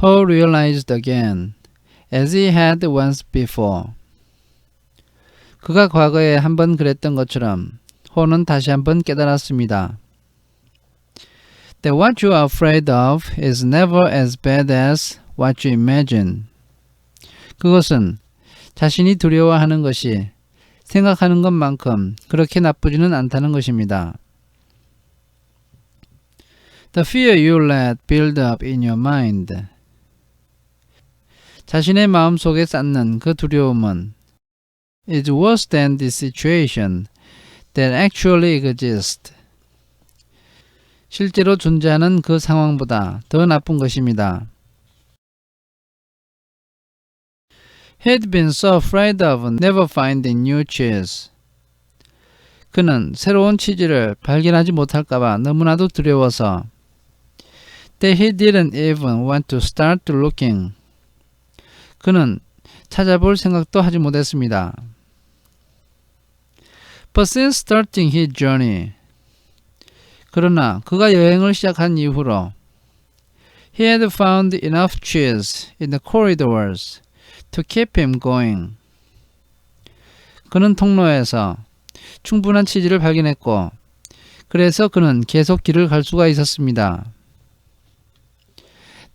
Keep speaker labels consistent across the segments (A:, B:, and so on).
A: Ho realized again, as he had once before. 그가 과거에 한번 그랬던 것처럼 호는 다시 한번 깨달았습니다. That what you are afraid of is never as bad as what you imagine. 그것은 자신이 두려워하는 것이 생각하는 것만큼 그렇게 나쁘지는 않다는 것입니다. The fear you let build up in your mind. 자신의 마음속에 쌓는 그 두려움은 is worse than the situation that actually exists. 실제로 존재하는 그 상황보다 더 나쁜 것입니다. He had been so afraid of never finding new cheese. 그는 새로운 치즈를 발견하지 못할까봐 너무나도 두려워서 that he didn't even want to start looking. 그는 찾아볼 생각도 하지 못했습니다. But since starting his journey, 그러나 그가 여행을 시작한 이후로 he had found enough cheese in the corridors to keep him going. 그는 통로에서 충분한 치즈를 발견했고 그래서 그는 계속 길을 갈 수가 있었습니다.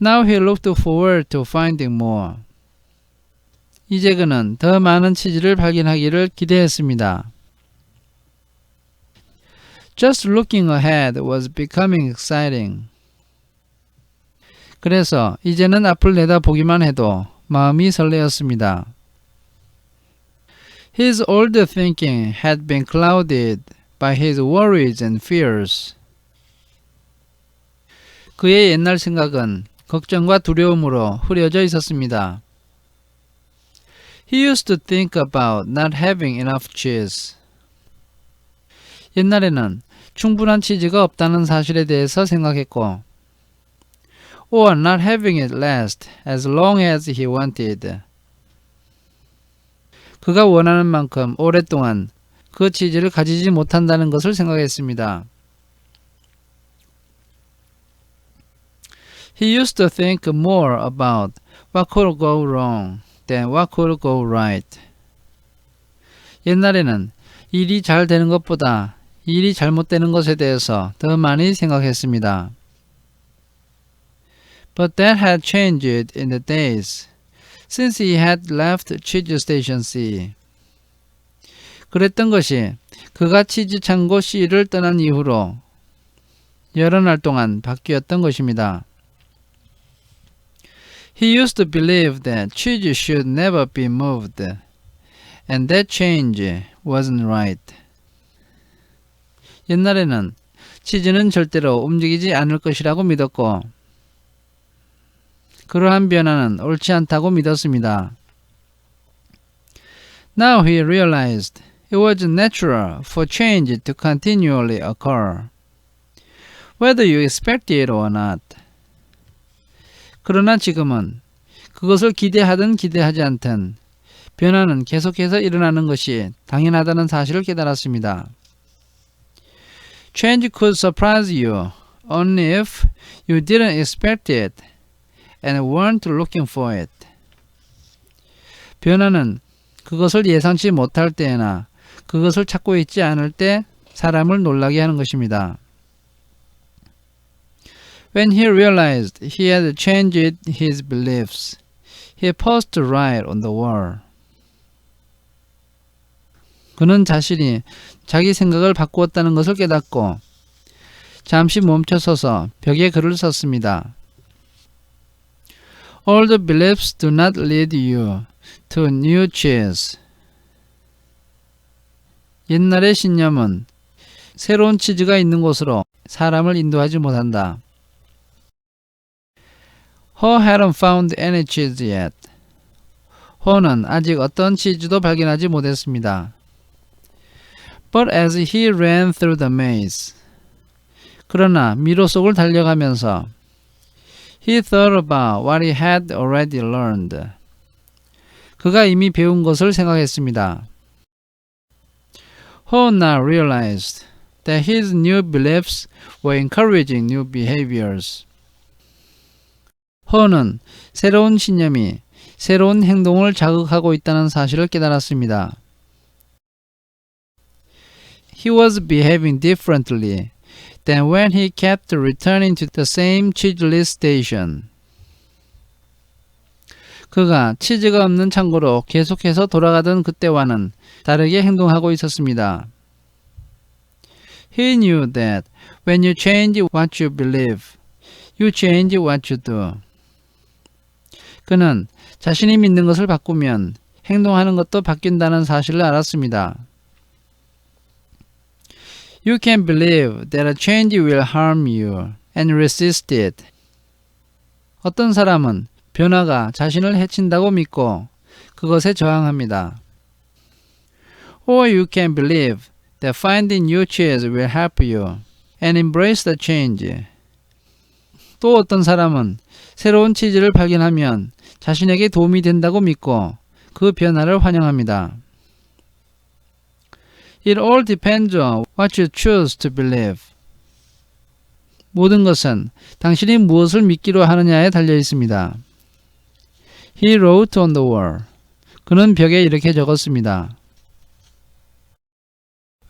A: Now he looked forward to finding more. 이제 그는 더 많은 치즈를 발견하기를 기대했습니다. Just looking ahead was becoming exciting. 그래서 이제는 앞을 내다보기만 해도 마음이 설레었습니다. His older thinking had been clouded by his worries and fears. 그의 옛날 생각은 걱정과 두려움으로 흐려져 있었습니다. He used to think about not having enough cheese. 옛날에는 충분한 치즈가 없다는 사실에 대해서 생각했고 or not having it last as long as he wanted. 그가 원하는 만큼 오랫동안 그 치즈를 가지지 못한다는 것을 생각했습니다. He used to think more about what could go wrong than what could go right. 옛날에는 일이 잘 되는 것보다 일이 잘못되는 것에 대해서 더 많이 생각했습니다. But that had changed in the days since he had left Cheese Station C. 그랬던 것이 그가 치즈 창고 C를 떠난 이후로 여러 날 동안 바뀌었던 것입니다. He used to believe that cheese should never be moved, and that change wasn't right. 옛날에는 치즈는 절대로 움직이지 않을 것이라고 믿었고 그러한 변화는 옳지 않다고 믿었습니다. Now he realized it was natural for change to continually occur, whether you expect it or not. 그러나 지금은 그것을 기대하든 기대하지 않든 변화는 계속해서 일어나는 것이 당연하다는 사실을 깨달았습니다. Change could surprise you only if you didn't expect it and weren't looking for it. 변화는 그것을 예상치 못할 때나 그것을 찾고 있지 않을 때 사람을 놀라게 하는 것입니다. When he realized he had changed his beliefs, he paused to write on the wall. 그는 자신이 자기 생각을 바꾸었다는 것을 깨닫고 잠시 멈춰서서 벽에 글을 썼습니다. Old beliefs do not lead you to new cheese. 옛날의 신념은 새로운 치즈가 있는 곳으로 사람을 인도하지 못한다. Ho hadn't found any cheese yet. 호는 아직 어떤 치즈도 발견하지 못했습니다. But as he ran through the maze, 그러나 미로 속을 달려가면서 he thought about what he had already learned. 그가 이미 배운 것을 생각했습니다. Ho now realized that his new beliefs were encouraging new behaviors. 허는 새로운 신념이 새로운 행동을 자극하고 있다는 사실을 깨달았습니다. He was behaving differently than when he kept returning to the same cheeseless station. 그가 치즈가 없는 창고로 계속해서 돌아가던 그때와는 다르게 행동하고 있었습니다. He knew that when you change what you believe, you change what you do. 그는 자신이 믿는 것을 바꾸면 행동하는 것도 바뀐다는 사실을 알았습니다. You can believe that a change will harm you and resist it. 어떤 사람은 변화가 자신을 해친다고 믿고 그것에 저항합니다. Or you can believe that finding new cheese will help you and embrace the change. 또 어떤 사람은 새로운 치즈를 발견하면 자신에게 도움이 된다고 믿고 그 변화를 환영합니다. It all depends on what you choose to believe. 모든 것은 당신이 무엇을 믿기로 하느냐에 달려 있습니다. He wrote on the wall. 그는 벽에 이렇게 적었습니다.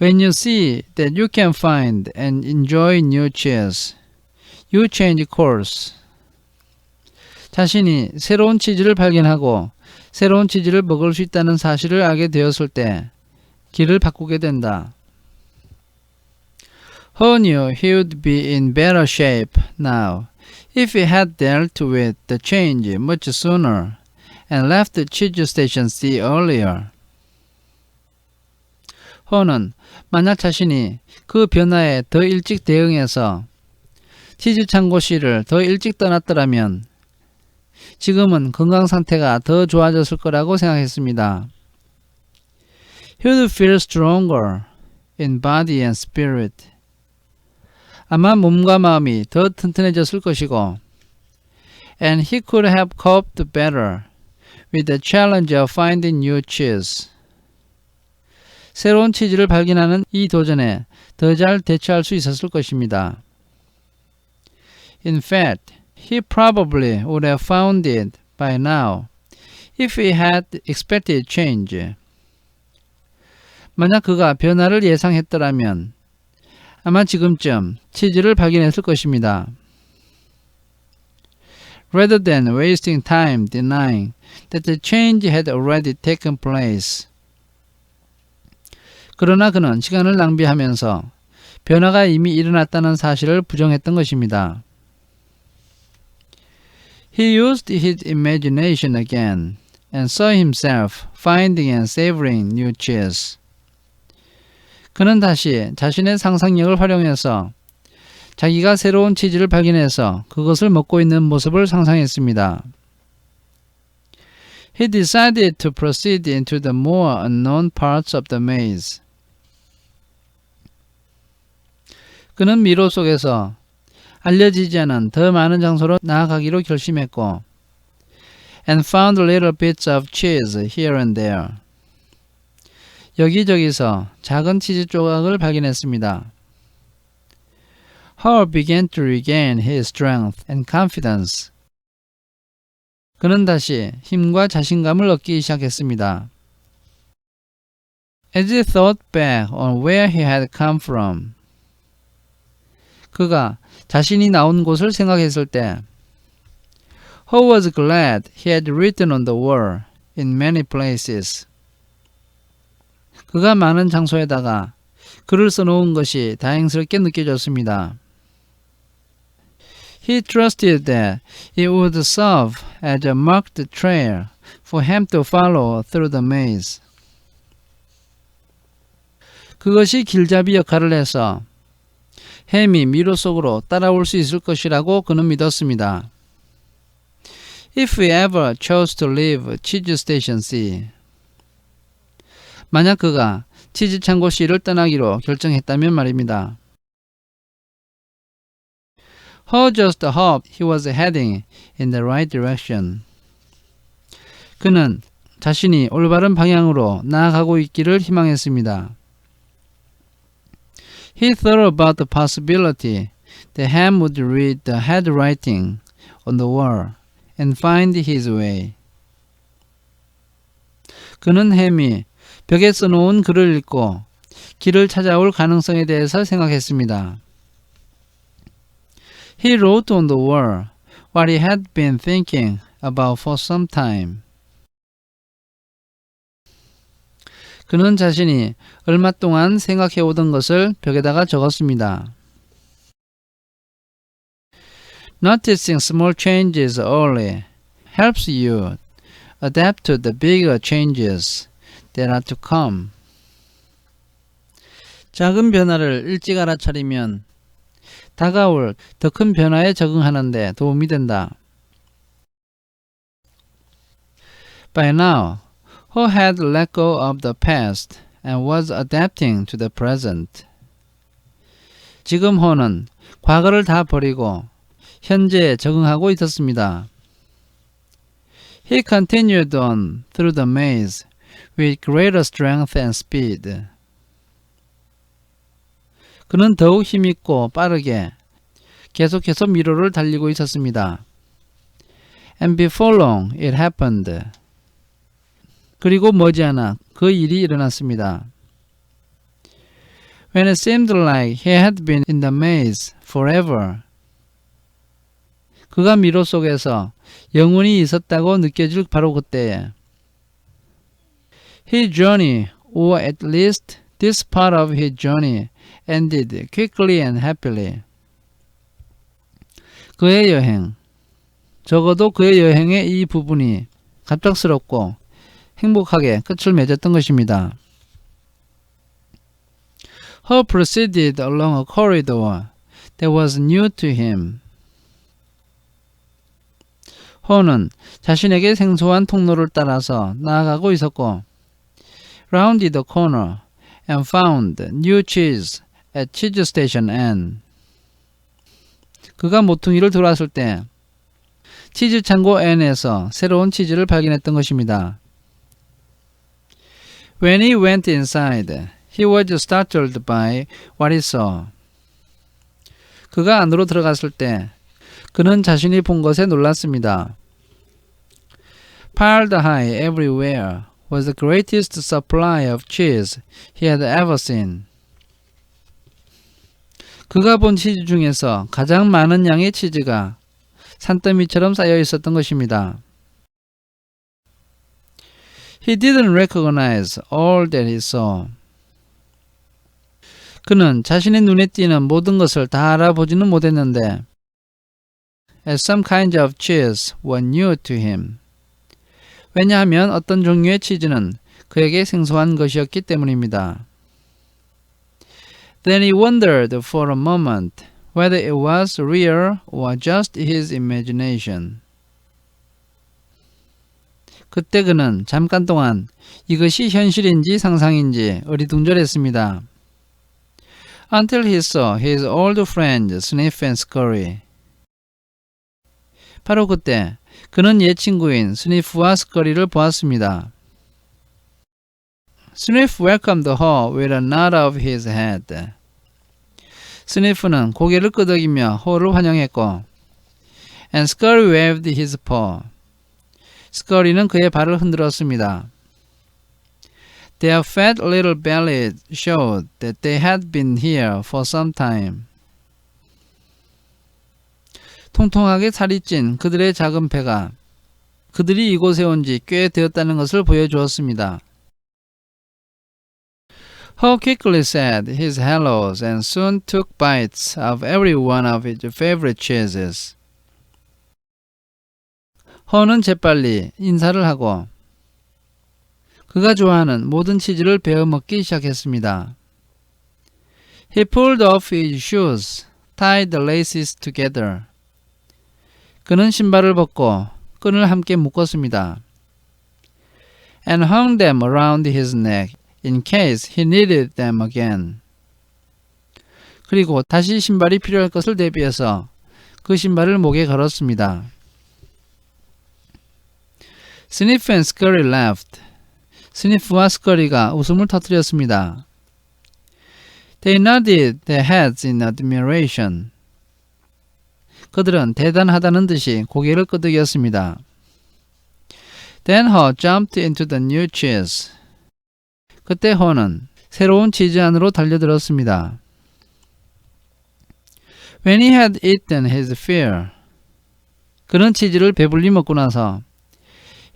A: When you see that you can find and enjoy new cheese, you change course. 자신이 새로운 치즈를 발견하고 새로운 치즈를 먹을 수 있다는 사실을 알게 되었을 때 길을 바꾸게 된다. Who knew he would be in better shape now if he had dealt with the change much sooner and left the cheese station C earlier? 허는 만약 자신이 그 변화에 더 일찍 대응해서 치즈 창고 C를 더 일찍 떠났더라면 지금은 건강 상태가 더 좋아졌을 거라고 생각했습니다. He would feel stronger in body and spirit. 아마 몸과 마음이 더 튼튼해졌을 것이고 and he could have coped better with the challenge of finding new cheese. 새로운 치즈를 발견하는 이 도전에 더 잘 대처할 수 있었을 것입니다. In fact, he probably would have found it by now if he had expected change. 만약 그가 변화를 예상했더라면 아마 지금쯤 치즈를 발견했을 것입니다. Rather than wasting time denying that the change had already taken place. 그러나 그는 시간을 낭비하면서 변화가 이미 일어났다는 사실을 부정했던 것입니다. He used his imagination again and saw himself finding and savoring new cheese. 그는 다시 자신의 상상력을 활용해서 자기가 새로운 치즈를 발견해서 그것을 먹고 있는 모습을 상상했습니다. He decided to proceed into the more unknown parts of the maze. 그는 미로 속에서 알려지지 않은 더 많은 장소로 나아가기로 결심했고 and found little bits of cheese here and there. 여기저기서 작은 치즈 조각을 발견했습니다. Howard began to regain his strength and confidence. 그는 다시 힘과 자신감을 얻기 시작했습니다. As he thought back on where he had come from. 그가 자신이 나온 곳을 생각했을 때 Howard was glad he had written on the wall in many places. 그가 많은 장소에다가 글을 써놓은 것이 다행스럽게 느껴졌습니다. He trusted that it would serve as a marked trail for him to follow through the maze. 그것이 길잡이 역할을 해서 햄이 미로 속으로 따라올 수 있을 것이라고 그는 믿었습니다. If we ever chose to leave cheese station C. 만약 그가 치즈 창고 C를 떠나기로 결정했다면 말입니다. How just hoped he was heading in the right direction. 그는 자신이 올바른 방향으로 나아가고 있기를 희망했습니다. He thought about the possibility that Ham would read the handwriting on the wall and find his way. 그는 햄이 벽에 써놓은 글을 읽고 길을 찾아올 가능성에 대해서 생각했습니다. He wrote on the wall what he had been thinking about for some time. 그는 자신이 얼마 동안 생각해오던 것을 벽에다가 적었습니다. Noticing small changes early helps you adapt to the bigger changes that are to come. 작은 변화를 일찍 알아차리면 다가올 더 큰 변화에 적응하는 데 도움이 된다. By now, Ho had let go of the past and was adapting to the present. 지금 호는 과거를 다 버리고 현재에 적응하고 있었습니다. He continued on through the maze with greater strength and speed. 그는 더욱 힘있고 빠르게 계속해서 미로를 달리고 있었습니다. And before long it happened. 그리고 머지않아 그 일이 일어났습니다. When it seemed like he had been in the maze forever. 그가 미로 속에서 영원히 있었다고 느껴질 바로 그때에 His journey, or at least this part of his journey, ended quickly and happily. 그의 여행, 적어도 그의 여행의 이 부분이 갑작스럽고 행복하게 끝을 맺었던 것입니다. Ho proceeded along a corridor that was new to him. 호는 자신에게 생소한 통로를 따라서 나아가고 있었고 rounded the corner and found new cheese at cheese station N. 그가 모퉁이를 돌았을 때 치즈 창고 N에서 새로운 치즈를 발견했던 것입니다. When he went inside, he was startled by what he saw. 그가 안으로 들어갔을 때 그는 자신이 본 것에 놀랐습니다. Piled high everywhere was the greatest supply of cheese he had ever seen. 그가 본 치즈 중에서 가장 많은 양의 치즈가 산더미처럼 쌓여 있었던 것입니다. He didn't recognize all that he saw. 그는 자신의 눈에 띄는 모든 것을 다 알아보지는 못했는데 as some kinds of cheese were new to him. 왜냐하면 어떤 종류의 치즈는 그에게 생소한 것이었기 때문입니다. Then he wondered for a moment whether it was real or just his imagination. 그때 그는 잠깐 동안 이것이 현실인지 상상인지 어리둥절했습니다. Until he saw his old friend Sniff and Scurry. 바로 그때 그는 옛 친구인 스니프와 스커리를 보았습니다. Sniff welcomed Ho with a nod of his head. 스니프는 고개를 끄덕이며 호를 환영했고 and Scurry waved his paw. 스커리는 그의 발을 흔들었습니다. Their fat little bellies showed that they had been here for some time. 통통하게 살이 찐 그들의 작은 배가 그들이 이곳에 온 지 꽤 되었다는 것을 보여주었습니다. Ho quickly said his hellos and soon took bites of every one of his favorite cheeses. 호는 재빨리 인사를 하고 그가 좋아하는 모든 치즈를 베어 먹기 시작했습니다. He pulled off his shoes, tied the laces together. 그는 신발을 벗고 끈을 함께 묶었습니다. And hung them around his neck in case he needed them again. 그리고 다시 신발이 필요할 것을 대비해서 그 신발을 목에 걸었습니다. Sniff and Scurry laughed. 스니프와 스커리가 웃음을 터뜨렸습니다. They nodded their heads in admiration. 그들은 대단하다는 듯이 고개를 끄덕였습니다. Then Ho jumped into the new cheese. 그때 호는 새로운 치즈 안으로 달려들었습니다. When he had eaten his fill, 그는 치즈를 배불리 먹고 나서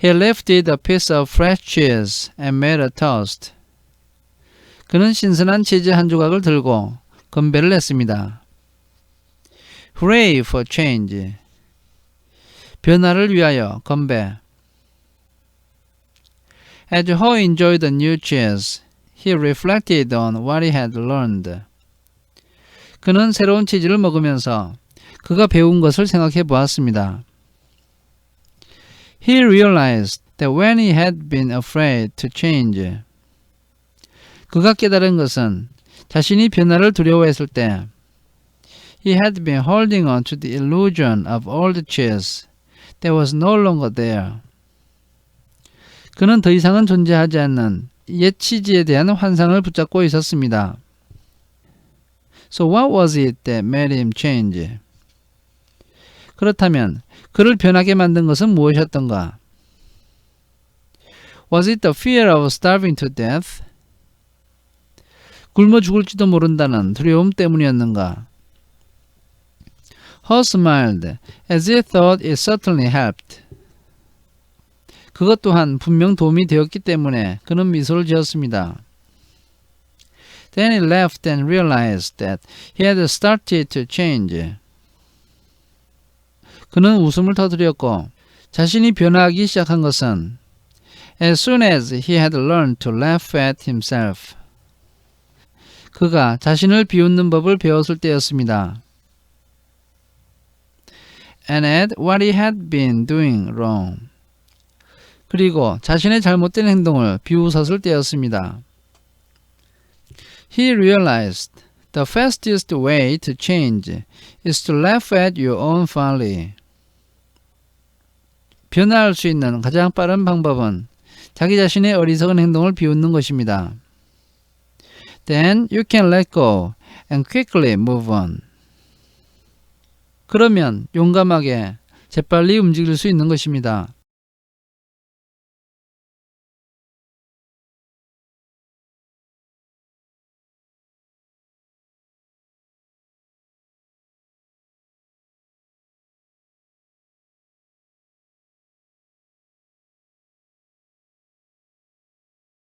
A: he lifted a piece of fresh cheese and made a toast. 그는 신선한 치즈 한 조각을 들고 건배를 했습니다. Hooray for change. 변화를 위하여 건배. As Ho enjoyed the new cheese, he reflected on what he had learned. 그는 새로운 치즈를 먹으면서 그가 배운 것을 생각해 보았습니다. He realized that when he had been afraid to change, 그가 깨달은 것은 자신이 변화를 두려워했을 때 he had been holding on to the illusion of old cheese that was no longer there. 그는 더 이상은 존재하지 않는 옛 치즈에 대한 환상을 붙잡고 있었습니다. So what was it that made him change? 그렇다면 그를 변하게 만든 것은 무엇이었던가? Was it the fear of starving to death? 굶어 죽을지도 모른다는 두려움 때문이었는가? Ho smiled as he thought it certainly helped. 그것 또한 분명 도움이 되었기 때문에 그는 미소를 지었습니다. Then he laughed and realized that he had started to change. 그는 웃음을 터뜨렸고 자신이 변화하기 시작한 것은 as soon as he had learned to laugh at himself. 그가 자신을 비웃는 법을 배웠을 때였습니다. And at what he had been doing wrong. 그리고 자신의 잘못된 행동을 비웃었을 때였습니다. He realized the fastest way to change is to laugh at your own folly. 변화할 수 있는 가장 빠른 방법은 자기 자신의 어리석은 행동을 비웃는 것입니다. Then you can let go and quickly move on. 그러면 용감하게 재빨리 움직일 수 있는 것입니다.